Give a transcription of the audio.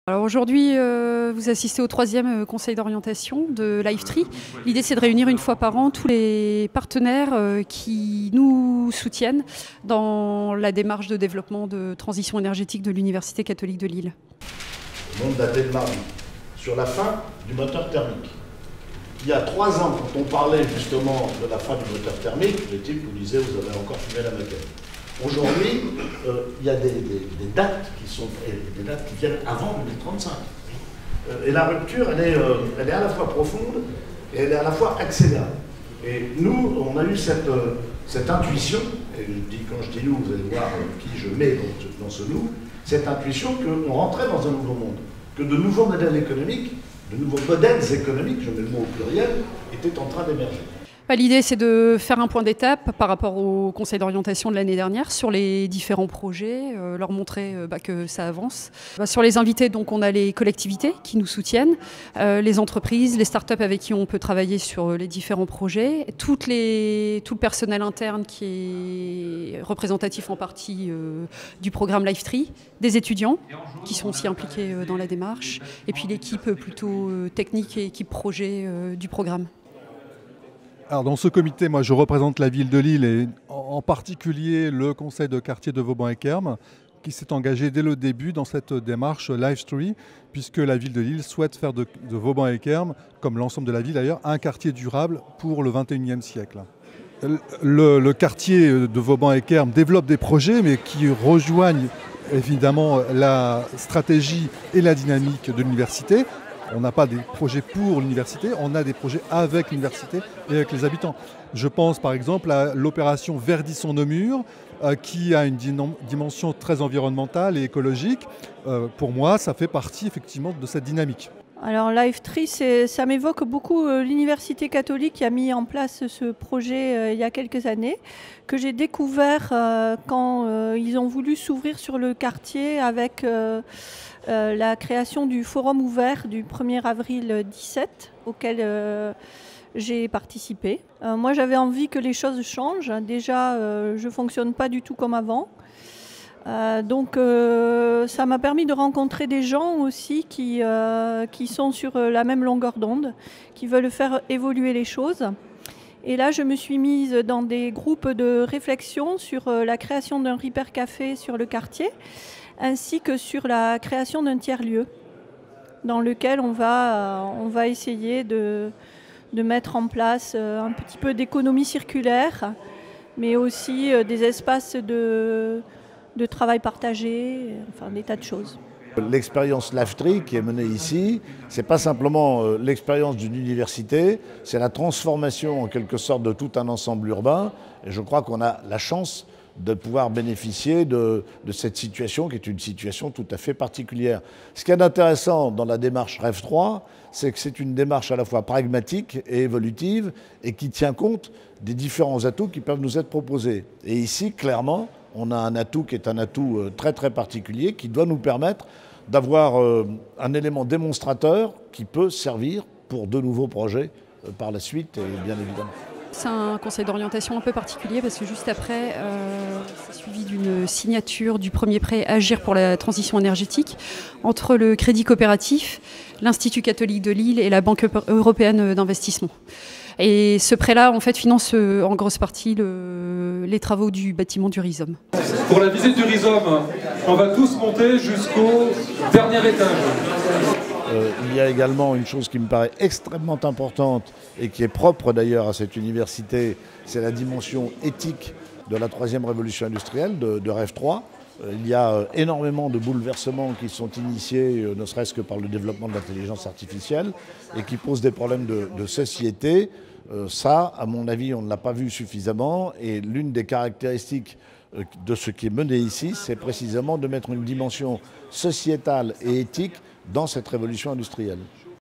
Alors aujourd'hui, vous assistez au 3e conseil d'orientation de Livetree. L'idée, c'est de réunir une fois par an tous les partenaires qui nous soutiennent dans la démarche de développement de transition énergétique de l'Université catholique de Lille. Le monde datait de mardi, sur la fin du moteur thermique. Il y a 3 ans, quand on parlait justement de la fin du moteur thermique, les types vous disaient vous avez encore fumé la maquette. Aujourd'hui, il y a des dates qui viennent avant 2035. Et la rupture, elle est à la fois profonde et elle est à la fois accélérée. Et nous, on a eu cette intuition, et quand je dis nous, vous allez voir qui je mets dans ce nous, cette intuition qu'on rentrait dans un nouveau monde, que de nouveaux modèles économiques, je mets le mot au pluriel, étaient en train d'émerger. L'idée, c'est de faire un point d'étape par rapport au conseil d'orientation de l'année dernière sur les différents projets, leur montrer que ça avance. Sur les invités, donc, on a les collectivités qui nous soutiennent, les entreprises, les startups avec qui on peut travailler sur les différents projets, tout le personnel interne qui est représentatif en partie du programme Livetree, des étudiants qui sont aussi impliqués dans la démarche, et puis l'équipe plutôt technique et équipe projet du programme. Alors dans ce comité, moi je représente la ville de Lille et en particulier le conseil de quartier de Vauban-Équermes qui s'est engagé dès le début dans cette démarche Livetree puisque la ville de Lille souhaite faire de Vauban-Équermes, comme l'ensemble de la ville d'ailleurs, un quartier durable pour le XXIe siècle. Le quartier de Vauban-Équermes développe des projets mais qui rejoignent évidemment la stratégie et la dynamique de l'université. On n'a pas des projets pour l'université, on a des projets avec l'université et avec les habitants. Je pense par exemple à l'opération Verdissons nos murs, qui a une dimension très environnementale et écologique. Pour moi, ça fait partie effectivement de cette dynamique. Alors Livetree, ça m'évoque beaucoup l'Université catholique qui a mis en place ce projet il y a quelques années, que j'ai découvert quand ils ont voulu s'ouvrir sur le quartier avec la création du forum ouvert du 1er avril 2017, auquel j'ai participé. Moi j'avais envie que les choses changent. Déjà, je ne fonctionne pas du tout comme avant. Donc ça m'a permis de rencontrer des gens aussi qui sont sur la même longueur d'onde, qui veulent faire évoluer les choses. Et là, je me suis mise dans des groupes de réflexion sur la création d'un Repair Café sur le quartier, ainsi que sur la création d'un tiers-lieu, dans lequel on va essayer de mettre en place un petit peu d'économie circulaire, mais aussi des espaces de travail partagé, enfin des tas de choses. L'expérience Livetree qui est menée ici, ce n'est pas simplement l'expérience d'une université, c'est la transformation en quelque sorte de tout un ensemble urbain. Et je crois qu'on a la chance de pouvoir bénéficier de cette situation qui est une situation tout à fait particulière. Ce qui est intéressant dans la démarche REV 3, c'est que c'est une démarche à la fois pragmatique et évolutive et qui tient compte des différents atouts qui peuvent nous être proposés. Et ici, clairement, on a un atout qui est un atout très très particulier qui doit nous permettre d'avoir un élément démonstrateur qui peut servir pour de nouveaux projets par la suite, bien évidemment. C'est un conseil d'orientation un peu particulier parce que juste après, c'est suivi d'une signature du premier prêt Agir pour la transition énergétique entre le Crédit Coopératif, l'Institut catholique de Lille et la Banque européenne d'investissement. Et ce prêt-là, en fait, finance en grosse partie les travaux du bâtiment du Rhizome. Pour la visite du Rhizome, on va tous monter jusqu'au dernier étage. Il y a également une chose qui me paraît extrêmement importante et qui est propre d'ailleurs à cette université, c'est la dimension éthique de la 3e révolution industrielle de REV 3. Il y a énormément de bouleversements qui sont initiés, ne serait-ce que par le développement de l'intelligence artificielle, et qui posent des problèmes de société. Ça, à mon avis, on ne l'a pas vu suffisamment, et l'une des caractéristiques de ce qui est mené ici, c'est précisément de mettre une dimension sociétale et éthique dans cette révolution industrielle.